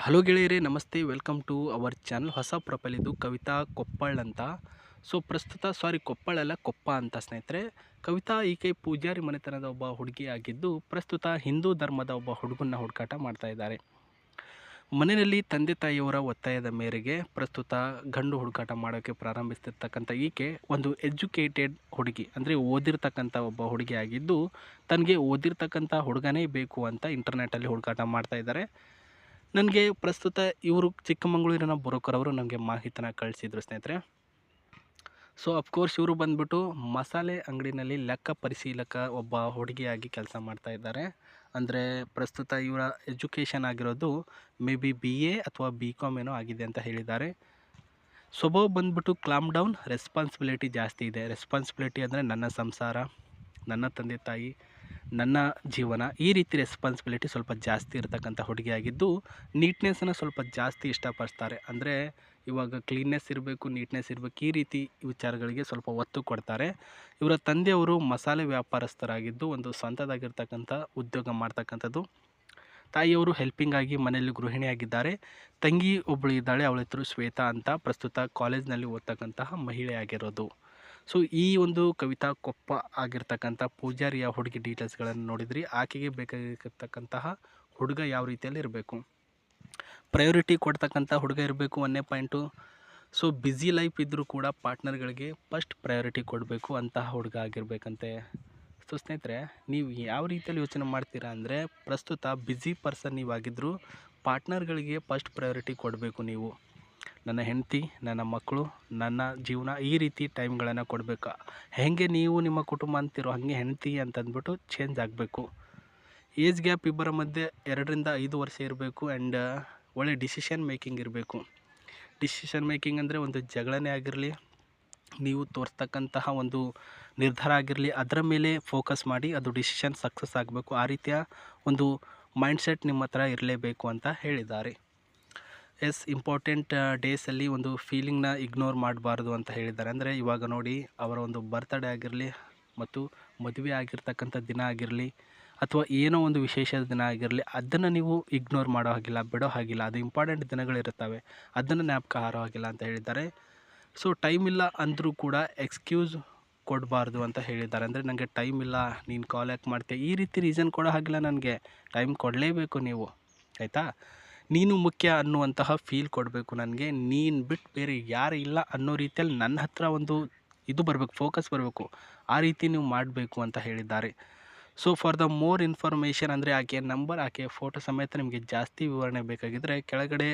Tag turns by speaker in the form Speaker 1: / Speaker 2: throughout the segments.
Speaker 1: Hello ಗೆಳೆಯರೇ, ನಮಸ್ತೆ. Welcome to our channel. ಹೊಸ ಪ್ರೊಫೈಲ್ ಇದು ಕವಿತಾ ಕೊಪ್ಪಳ್ ಅಂತ. ಪ್ರಸ್ತುತ ಕೊಪ್ಪಳ್ ಅಲ್ಲ, ಕೊಪ್ಪ ಅಂತ ಸ್ನೇಹಿತರೆ. ಕವಿತಾ ಈಕೆ ಪೂಜಾರಿ ಮನೆತನದ ಒಬ್ಬ ಹುಡುಗಿಯಾಗಿದ್ದು, ಪ್ರಸ್ತುತ ಹಿಂದೂ ಧರ್ಮದ ಒಬ್ಬ ಹುಡುಗನ್ನ ಹುಡುಕಾಟ ಮಾಡ್ತಾ ಇದ್ದಾರೆ. ಮನೆಯಲ್ಲಿ ತಂದೆ ತಾಯಿಯವರ ಒತ್ತಾಯದ ಮೇರೆಗೆ ಪ್ರಸ್ತುತ ಗಂಡು ಹುಡುಕಾಟ ಮಾಡೋಕ್ಕೆ ಪ್ರಾರಂಭಿಸ್ತಿರ್ತಕ್ಕಂಥ ಈಕೆ ಒಂದು ಎಜುಕೇಟೆಡ್ ಹುಡುಗಿ, ಅಂದರೆ ಓದಿರ್ತಕ್ಕಂಥ ಒಬ್ಬ ಹುಡುಗಿ ಆಗಿದ್ದು, ತನಗೆ ಓದಿರ್ತಕ್ಕಂಥ ಹುಡುಗನೇ ಬೇಕು ಅಂತ ಇಂಟರ್ನೆಟ್ಟಲ್ಲಿ ಹುಡುಕಾಟ ಮಾಡ್ತಾ ಇದ್ದಾರೆ. ನನಗೆ ಪ್ರಸ್ತುತ ಇವರು ಚಿಕ್ಕಮಗಳೂರಿನ ಬ್ರೋಕರ್ ಅವರು ನನಗೆ ಮಾಹಿತಿನ ಕಳಿಸಿದ್ರು ಸ್ನೇಹಿತರೆ. ಅಫ್ಕೋರ್ಸ್ ಇವರು ಬಂದ್ಬಿಟ್ಟು ಮಸಾಲೆ ಅಂಗಡಿನಲ್ಲಿ ಲೆಕ್ಕ ಪರಿಶೀಲಕ ಒಬ್ಬ ಹುಡುಗಿಯಾಗಿ ಕೆಲಸ ಮಾಡ್ತಾ ಇದ್ದಾರೆ. ಅಂದರೆ ಪ್ರಸ್ತುತ ಇವರ ಎಜುಕೇಷನ್ ಆಗಿರೋದು ಮೇ ಬಿ BA ಅಥವಾ BCom ಏನೋ ಆಗಿದೆ ಅಂತ ಹೇಳಿದ್ದಾರೆ. ಸ್ವಭಾವ ಬಂದ್ಬಿಟ್ಟು ಕ್ಲಾಮ್ ಡೌನ್, ರೆಸ್ಪಾನ್ಸಿಬಿಲಿಟಿ ಜಾಸ್ತಿ ಇದೆ. ರೆಸ್ಪಾನ್ಸಿಬಿಲಿಟಿ ಅಂದರೆ ನನ್ನ ಸಂಸಾರ, ನನ್ನ ತಂದೆ ತಾಯಿ, ನನ್ನ ಜೀವನ, ಈ ರೀತಿ ರೆಸ್ಪಾನ್ಸಿಬಿಲಿಟಿ ಸ್ವಲ್ಪ ಜಾಸ್ತಿ ಇರತಕ್ಕಂಥ ಹುಡುಗಿಯಾಗಿದ್ದು, ನೀಟ್ನೆಸ್ಸನ್ನು ಸ್ವಲ್ಪ ಜಾಸ್ತಿ ಇಷ್ಟಪಡ್ತಾರೆ. ಅಂದರೆ ಇವಾಗ ಕ್ಲೀನ್ನೆಸ್ ಇರಬೇಕು, ನೀಟ್ನೆಸ್ ಇರಬೇಕು, ಈ ರೀತಿ ವಿಚಾರಗಳಿಗೆ ಸ್ವಲ್ಪ ಒತ್ತು ಕೊಡ್ತಾರೆ. ಇವರ ತಂದೆಯವರು ಮಸಾಲೆ ವ್ಯಾಪಾರಸ್ಥರಾಗಿದ್ದು, ಒಂದು ಸ್ವಂತದಾಗಿರ್ತಕ್ಕಂಥ ಉದ್ಯೋಗ ಮಾಡ್ತಕ್ಕಂಥದ್ದು. ತಾಯಿಯವರು ಹೆಲ್ಪಿಂಗ್ ಆಗಿ ಮನೆಯಲ್ಲಿ ಗೃಹಿಣಿಯಾಗಿದ್ದಾರೆ. ತಂಗಿ ಒಬ್ಬಳು ಇದ್ದಾಳೆ, ಅವಳ ಹೆಸರು ಶ್ವೇತಾ ಅಂತ. ಪ್ರಸ್ತುತ ಕಾಲೇಜ್ನಲ್ಲಿ ಓದ್ತಕ್ಕಂತಹ ಮಹಿಳೆಯಾಗಿರೋದು. ಈ ಒಂದು ಕವಿತಾ ಕೊಪ್ಪ ಆಗಿರ್ತಕ್ಕಂಥ ಪೂಜಾರಿಯ ಹುಡುಗಿ ಡೀಟೇಲ್ಸ್ಗಳನ್ನು ನೋಡಿದ್ರಿ. ಆಕೆಗೆ ಬೇಕಾಗಿರ್ತಕ್ಕಂತಹ ಹುಡುಗ ಯಾವ ರೀತಿಯಲ್ಲಿ ಇರಬೇಕು, ಪ್ರಯಾರಿಟಿ ಕೊಡ್ತಕ್ಕಂಥ ಹುಡುಗ ಇರಬೇಕು, 1ನೇ ಪಾಯಿಂಟು. ಬ್ಯುಸಿ ಲೈಫ್ ಇದ್ದರೂ ಕೂಡ ಪಾರ್ಟ್ನರ್ಗಳಿಗೆ ಫಸ್ಟ್ ಪ್ರಯಾರಿಟಿ ಕೊಡಬೇಕು ಅಂತಹ ಹುಡುಗ ಆಗಿರಬೇಕಂತೆ. ಸ್ನೇಹಿತರೆ, ನೀವು ಯಾವ ರೀತಿಯಲ್ಲಿ ಯೋಚನೆ ಮಾಡ್ತೀರಾ ಅಂದರೆ, ಪ್ರಸ್ತುತ ಬ್ಯುಸಿ ಪರ್ಸನ್ ನೀವಾಗಿದ್ದರೂ ಪಾರ್ಟ್ನರ್ಗಳಿಗೆ ಫಸ್ಟ್ ಪ್ರಯಾರಿಟಿ ಕೊಡಬೇಕು. ನೀವು ನನ್ನ ಹೆಂಡತಿ, ನನ್ನ ಮಕ್ಕಳು, ನನ್ನ ಜೀವನ, ಈ ರೀತಿ ಟೈಮ್ಗಳನ್ನು ಕೊಡಬೇಕು. ಹೇಗೆ ನೀವು ನಿಮ್ಮ ಕುಟುಂಬ ಅಂತೀರೋ ಹಾಗೆ ಹೆಂಡತಿ ಅಂತಂದ್ಬಿಟ್ಟು ಚೇಂಜ್ ಆಗಬೇಕು. ಏಜ್ ಗ್ಯಾಪ್ ಇಬ್ಬರ ಮಧ್ಯೆ 2ರಿಂದ 5 ವರ್ಷ ಇರಬೇಕು. ಆ್ಯಂಡ್ ಒಳ್ಳೆ ಡಿಸಿಷನ್ ಮೇಕಿಂಗ್ ಇರಬೇಕು. ಡಿಸಿಷನ್ ಮೇಕಿಂಗ್ ಅಂದರೆ ಒಂದು ಜಗಳನೇ ಆಗಿರಲಿ, ನೀವು ತೋರಿಸ್ತಕ್ಕಂತಹ ಒಂದು ನಿರ್ಧಾರ ಆಗಿರಲಿ, ಅದರ ಮೇಲೆ ಫೋಕಸ್ ಮಾಡಿ ಅದು ಡಿಸಿಷನ್ ಸಕ್ಸಸ್ ಆಗಬೇಕು. ಆ ರೀತಿಯ ಒಂದು ಮೈಂಡ್ಸೆಟ್ ನಿಮ್ಮ ಹತ್ರ ಇರಲೇಬೇಕು ಅಂತ ಹೇಳಿದ್ದಾರೆ. ಇಂಪಾರ್ಟೆಂಟ್ ಡೇಸಲ್ಲಿ ಒಂದು ಫೀಲಿಂಗ್ನ ಇಗ್ನೋರ್ ಮಾಡಬಾರ್ದು ಅಂತ ಹೇಳಿದ್ದಾರೆ. ಅಂದರೆ ಇವಾಗ ನೋಡಿ, ಅವರ ಒಂದು ಬರ್ತ್ಡೇ ಆಗಿರಲಿ ಮತ್ತು ಮದುವೆ ಆಗಿರ್ತಕ್ಕಂಥ ದಿನ ಆಗಿರಲಿ ಅಥವಾ ಏನೋ ಒಂದು ವಿಶೇಷ ದಿನ ಆಗಿರಲಿ, ಅದನ್ನು ನೀವು ಇಗ್ನೋರ್ ಮಾಡೋ ಹಾಗಿಲ್ಲ, ಬಿಡೋ ಹಾಗಿಲ್ಲ. ಅದು ಇಂಪಾರ್ಟೆಂಟ್ ದಿನಗಳಿರುತ್ತವೆ, ಅದನ್ನು ಜ್ಞಾಪಕ ಹಾರೋ ಹಾಗಿಲ್ಲ ಅಂತ ಹೇಳಿದ್ದಾರೆ. ಟೈಮ್ ಇಲ್ಲ ಅಂದರೂ ಕೂಡ ಎಕ್ಸ್ಕ್ಯೂಸ್ ಕೊಡಬಾರ್ದು ಅಂತ ಹೇಳಿದ್ದಾರೆ. ಅಂದರೆ ನನಗೆ ಟೈಮ್ ಇಲ್ಲ, ನೀನು ಕಾಲ್ ಯಾಕೆ ಮಾಡ್ತೀಯ, ಈ ರೀತಿ ರೀಸನ್ ಕೊಡೋ ಹಾಗಿಲ್ಲ. ನನಗೆ ಟೈಮ್ ಕೊಡಲೇಬೇಕು ನೀವು, ಆಯಿತಾ. ನೀನು ಮುಖ್ಯ ಅನ್ನುವಂತಹ ಫೀಲ್ ಕೊಡಬೇಕು ನನಗೆ. ನೀನು ಬಿಟ್ಟು ಬೇರೆ ಯಾರು ಇಲ್ಲ ಅನ್ನೋ ರೀತಿಯಲ್ಲಿ ನನ್ನ ಹತ್ರ ಒಂದು ಇದು ಬರಬೇಕು, ಫೋಕಸ್ ಬರಬೇಕು. ಆ ರೀತಿ ನೀವು ಮಾಡಬೇಕು ಅಂತ ಹೇಳಿದ್ದಾರೆ. ಫಾರ್ ದ ಮೋರ್ ಇನ್ಫಾರ್ಮೇಷನ್, ಅಂದರೆ ಆಕೆಯ ನಂಬರ್, ಆಕೆಯ ಫೋಟೋ ಸಮೇತ ನಿಮಗೆ ಜಾಸ್ತಿ ವಿವರಣೆ ಬೇಕಾಗಿದ್ದರೆ ಕೆಳಗಡೆ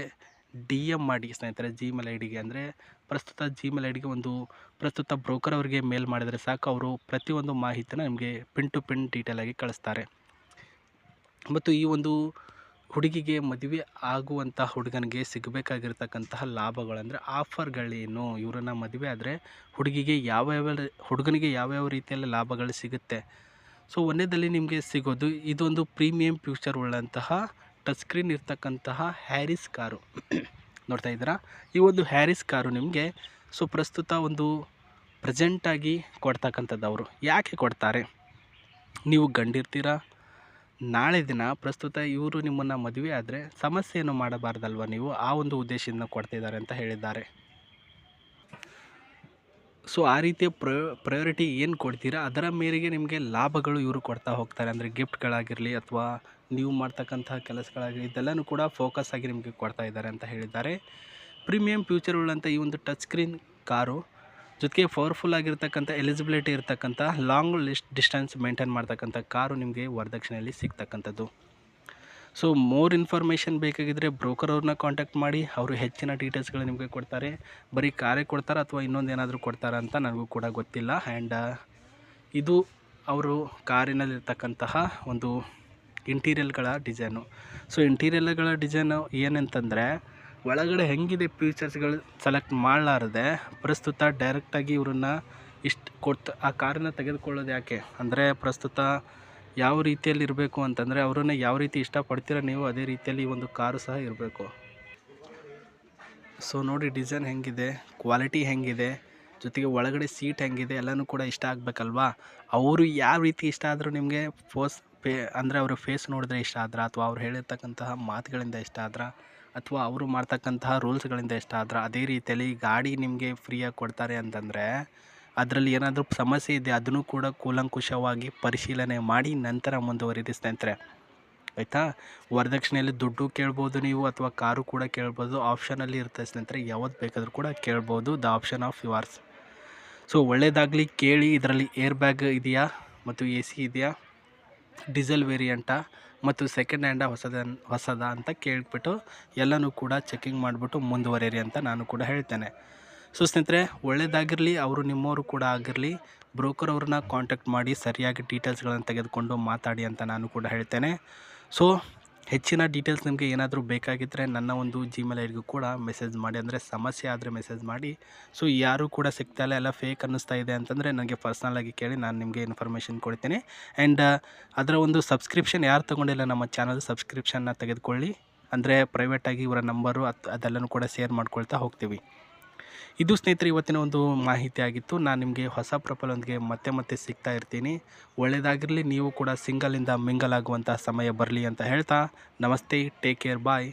Speaker 1: DM ಮಾಡಿ ಸ್ನೇಹಿತರೆ, Gmail ID-ಗೆ. ಅಂದರೆ ಪ್ರಸ್ತುತ Gmail ID-ಗೆ ಒಂದು ಪ್ರಸ್ತುತ ಬ್ರೋಕರ್ ಅವರಿಗೆ ಮೇಲ್ ಮಾಡಿದರೆ ಸಾಕು, ಅವರು ಪ್ರತಿಯೊಂದು ಮಾಹಿತಿನ ನಿಮಗೆ ಪಿನ್ ಟು ಪಿನ್ ಡೀಟೇಲಾಗಿ ಕಳಿಸ್ತಾರೆ. ಮತ್ತು ಈ ಒಂದು ಹುಡುಗಿಗೆ ಮದುವೆ ಆಗುವಂಥ ಹುಡುಗನಿಗೆ ಸಿಗಬೇಕಾಗಿರ್ತಕ್ಕಂತಹ ಲಾಭಗಳು, ಅಂದರೆ ಆಫರ್ಗಳೇನು, ಇವರನ್ನು ಮದುವೆ ಆದರೆ ಹುಡುಗಿಗೆ ಹುಡುಗನಿಗೆ ಯಾವ್ಯಾವ ರೀತಿಯಲ್ಲಿ ಲಾಭಗಳು ಸಿಗುತ್ತೆ. ಒಂದನೇದಲ್ಲಿ ನಿಮಗೆ ಸಿಗೋದು ಇದೊಂದು ಪ್ರೀಮಿಯಂ ಫ್ಯೂಚರ್ ಉಳ್ಳಂತಹ ಟಚ್ ಸ್ಕ್ರೀನ್ ಇರ್ತಕ್ಕಂತಹ ಹ್ಯಾರಿಸ್ ಕಾರು ನೋಡ್ತಾ ಇದ್ದೀರಾ. ಈ ಒಂದು ಹ್ಯಾರಿಸ್ ಕಾರು ನಿಮಗೆ ಪ್ರಸ್ತುತ ಒಂದು ಪ್ರೆಸೆಂಟಾಗಿ ಕೊಡ್ತಕ್ಕಂಥದ್ದು. ಅವರು ಯಾಕೆ ಕೊಡ್ತಾರೆ, ನೀವು ಗಂಡಿರ್ತೀರಾ, ನಾಳೆ ದಿನ ಪ್ರಸ್ತುತ ಇವರು ನಿಮ್ಮನ್ನು ಮದುವೆ ಆದರೆ ಸಮಸ್ಯೆಯನ್ನು ಮಾಡಬಾರ್ದಲ್ವ ನೀವು, ಆ ಒಂದು ಉದ್ದೇಶದಿಂದ ಕೊಡ್ತಿದ್ದಾರೆ ಅಂತ ಹೇಳಿದ್ದಾರೆ. ಆ ರೀತಿಯ ಪ್ರಯಾರಿಟಿ ಏನು ಕೊಡ್ತೀರಾ ಅದರ ಮೇರೆಗೆ ನಿಮಗೆ ಲಾಭಗಳು ಇವರು ಕೊಡ್ತಾ ಹೋಗ್ತಾರೆ. ಅಂದರೆ ಗಿಫ್ಟ್ಗಳಾಗಿರಲಿ ಅಥವಾ ನೀವು ಮಾಡ್ತಕ್ಕಂತಹ ಕೆಲಸಗಳಾಗಲಿ, ಇದೆಲ್ಲನೂ ಕೂಡ ಫೋಕಸ್ ಆಗಿ ನಿಮಗೆ ಕೊಡ್ತಾ ಇದ್ದಾರೆ ಅಂತ ಹೇಳಿದ್ದಾರೆ. ಪ್ರೀಮಿಯಂ ಫ್ಯೂಚರ್ ಉಳ್ಳಂಥ ಈ ಒಂದು ಟಚ್ ಸ್ಕ್ರೀನ್ ಕಾರು ಜೊತೆಗೆ ಪವರ್ಫುಲ್ ಆಗಿರ್ತಕ್ಕಂಥ ಎಲಿಜಿಬಿಲಿಟಿ ಇರ್ತಕ್ಕಂಥ ಲಾಂಗ್ ಡಿಸ್ಟೆನ್ಸ್ ಮೇಂಟೈನ್ ಮಾಡ್ತಕ್ಕಂಥ ಕಾರು ನಿಮಗೆ ವರದಕ್ಷಿಣೆಯಲ್ಲಿ ಸಿಗ್ತಕ್ಕಂಥದ್ದು. ಮೋರ್ ಇನ್ಫಾರ್ಮೇಷನ್ ಬೇಕಾಗಿದ್ದರೆ ಬ್ರೋಕರ್ ಅವ್ರನ್ನ ಕಾಂಟ್ಯಾಕ್ಟ್ ಮಾಡಿ, ಅವರು ಹೆಚ್ಚಿನ ಡೀಟೇಲ್ಸ್ಗಳು ನಿಮಗೆ ಕೊಡ್ತಾರೆ. ಬರೀ ಕಾರೇ ಕೊಡ್ತಾರೆ ಅಥವಾ ಇನ್ನೊಂದು ಏನಾದರೂ ಕೊಡ್ತಾರಾ ಅಂತ ನನಗೂ ಕೂಡ ಗೊತ್ತಿಲ್ಲ. ಆ್ಯಂಡ್ ಇದು ಅವರು ಕಾರಿನಲ್ಲಿರ್ತಕ್ಕಂತಹ ಒಂದು ಇಂಟೀರಿಯಲ್ಗಳ ಡಿಸೈನು. ಇಂಟೀರಿಯಲ್ಗಳ ಡಿಸೈನು ಏನಂತಂದರೆ, ಒಳಗಡೆ ಹೆಂಗಿದೆ ಫೀಚರ್ಸ್ಗಳು ಸೆಲೆಕ್ಟ್ ಮಾಡಲಾರದೆ ಪ್ರಸ್ತುತ ಡೈರೆಕ್ಟಾಗಿ ಇವರನ್ನು ಆ ಕಾರನ್ನು ತೆಗೆದುಕೊಳ್ಳೋದು ಯಾಕೆ ಅಂದರೆ, ಪ್ರಸ್ತುತ ಯಾವ ರೀತಿಯಲ್ಲಿ ಇರಬೇಕು ಅಂತಂದರೆ, ಅವರನ್ನು ಯಾವ ರೀತಿ ಇಷ್ಟಪಡ್ತೀರ ನೀವು ಅದೇ ರೀತಿಯಲ್ಲಿ ಈ ಒಂದು ಕಾರು ಸಹ ಇರಬೇಕು. ನೋಡಿ ಡಿಸೈನ್ ಹೆಂಗಿದೆ, ಕ್ವಾಲಿಟಿ ಹೆಂಗಿದೆ, ಜೊತೆಗೆ ಒಳಗಡೆ ಸೀಟ್ ಹೆಂಗಿದೆ, ಎಲ್ಲನೂ ಕೂಡ ಇಷ್ಟ ಆಗಬೇಕಲ್ವಾ. ಅವರು ಯಾವ ರೀತಿ ಇಷ್ಟ ಆದರೂ ನಿಮಗೆ ಅಂದರೆ ಅವ್ರ ಫೇಸ್ ನೋಡಿದ್ರೆ ಇಷ್ಟ ಆದ್ರೆ, ಅಥವಾ ಅವ್ರು ಹೇಳಿರ್ತಕ್ಕಂತಹ ಮಾತುಗಳಿಂದ ಇಷ್ಟ ಆದ್ರೆ, ಅಥವಾ ಅವರು ಮಾಡ್ತಕ್ಕಂತಹ ರೂಲ್ಸ್ಗಳಿಂದ ಇಷ್ಟ ಆದ್ರೆ, ಅದೇ ರೀತಿಯಲ್ಲಿ ಗಾಡಿ ನಿಮಗೆ ಫ್ರೀಯಾಗಿ ಕೊಡ್ತಾರೆ ಅಂತಂದರೆ ಅದರಲ್ಲಿ ಏನಾದರೂ ಸಮಸ್ಯೆ ಇದೆ ಅದನ್ನು ಕೂಡ ಕೂಲಂಕುಷವಾಗಿ ಪರಿಶೀಲನೆ ಮಾಡಿ ನಂತರ ಮುಂದುವರಿರಿ ಸ್ನೇಹಿತರೆ. ಆಯಿತಾ? ವರದಕ್ಷಿಣೆಯಲ್ಲಿ ದುಡ್ಡು ಕೇಳ್ಬೋದು ನೀವು, ಅಥವಾ ಕಾರು ಕೂಡ ಕೇಳ್ಬೋದು. ಆಪ್ಷನಲ್ಲಿ ಇರುತ್ತೆ ಸ್ನೇಹಿತರೆ, ಯಾವತ್ತು ಬೇಕಾದರೂ ಕೂಡ ಕೇಳ್ಬೋದು. The option of yours. So ಒಳ್ಳೆಯದಾಗಲಿ, ಕೇಳಿ. ಇದರಲ್ಲಿ ಏರ್ ಬ್ಯಾಗ್ ಇದೆಯಾ ಮತ್ತು ಎ ಸಿ ಇದೆಯಾ, ಡೀಸೆಲ್ ವೇರಿಯಂಟಾ ಮತ್ತು ಸೆಕೆಂಡ್ ಹ್ಯಾಂಡ ಹೊಸದ ಅಂತ ಕೇಳಿಬಿಟ್ಟು ಎಲ್ಲನೂ ಕೂಡ ಚೆಕಿಂಗ್ ಮಾಡಿಬಿಟ್ಟು ಮುಂದುವರಿರಿ ಅಂತ ನಾನು ಕೂಡ ಹೇಳ್ತೇನೆ. ಸೊ ಸ್ನೇಹಿತರೆ, ಒಳ್ಳೆಯದಾಗಿರಲಿ. ಅವರು ನಿಮ್ಮವರು ಕೂಡ ಆಗಿರಲಿ, ಬ್ರೋಕರ್ ಅವ್ರನ್ನ ಕಾಂಟ್ಯಾಕ್ಟ್ ಮಾಡಿ ಸರಿಯಾಗಿ ಡೀಟೇಲ್ಸ್ಗಳನ್ನು ತೆಗೆದುಕೊಂಡು ಮಾತಾಡಿ ಅಂತ ನಾನು ಕೂಡ ಹೇಳ್ತೇನೆ. ಸೊ ಹೆಚ್ಚಿನ ಡೀಟೇಲ್ಸ್ ನಿಮಗೆ ಏನಾದರೂ ಬೇಕಾಗಿದ್ದರೆ ನನ್ನ ಒಂದು ಜಿಮೇಲ್ ಐಡಿಗೂ ಕೂಡ ಮೆಸೇಜ್ ಮಾಡಿ, ಅಂದರೆ ಸಮಸ್ಯೆ ಆದರೆ ಮೆಸೇಜ್ ಮಾಡಿ. ಸೊ ಯಾರೂ ಕೂಡ ಸಿಗ್ತಾಯಿಲ್ಲ, ಎಲ್ಲ ಫೇಕ್ ಅನ್ನಿಸ್ತಾ ಇದೆ ಅಂತಂದರೆ ನನಗೆ ಪರ್ಸ್ನಲಾಗಿ ಕೇಳಿ, ನಾನು ನಿಮಗೆ ಇನ್ಫಾರ್ಮೇಷನ್ ಕೊಡ್ತೀನಿ. ಆ್ಯಂಡ್ ಅದರ ಒಂದು ಸಬ್ಸ್ಕ್ರಿಪ್ಷನ್ ಯಾರು ತೊಗೊಂಡಿಲ್ಲ ನಮ್ಮ ಚಾನಲ್ ಸಬ್ಸ್ಕ್ರಿಪ್ಷನ್ನ ತೆಗೆದುಕೊಳ್ಳಿ. ಅಂದರೆ ಪ್ರೈವೇಟಾಗಿ ಇವರ ನಂಬರು ಅದೆಲ್ಲನೂ ಕೂಡ ಶೇರ್ ಮಾಡ್ಕೊಳ್ತಾ ಹೋಗ್ತೀವಿ. ಇದು ಸ್ನೇಹಿತರೆ ಇವತ್ತಿನ ಒಂದು ಮಾಹಿತಿ ಆಗಿತ್ತು. ನಾನು ನಿಮಗೆ ಹೊಸ ಪ್ರೊಫೈಲೊಂದಿಗೆ ಮತ್ತೆ ಸಿಗ್ತಾ ಇರ್ತೀನಿ. ಒಳ್ಳೆಯದಾಗಿರಲಿ. ನೀವು ಕೂಡ ಸಿಂಗಲಿಂದ ಮಿಂಗಲ್ ಆಗುವಂಥ ಸಮಯ ಬರಲಿ ಅಂತ ಹೇಳ್ತಾ, ನಮಸ್ತೆ, ಟೇಕ್ ಕೇರ್, ಬಾಯ್.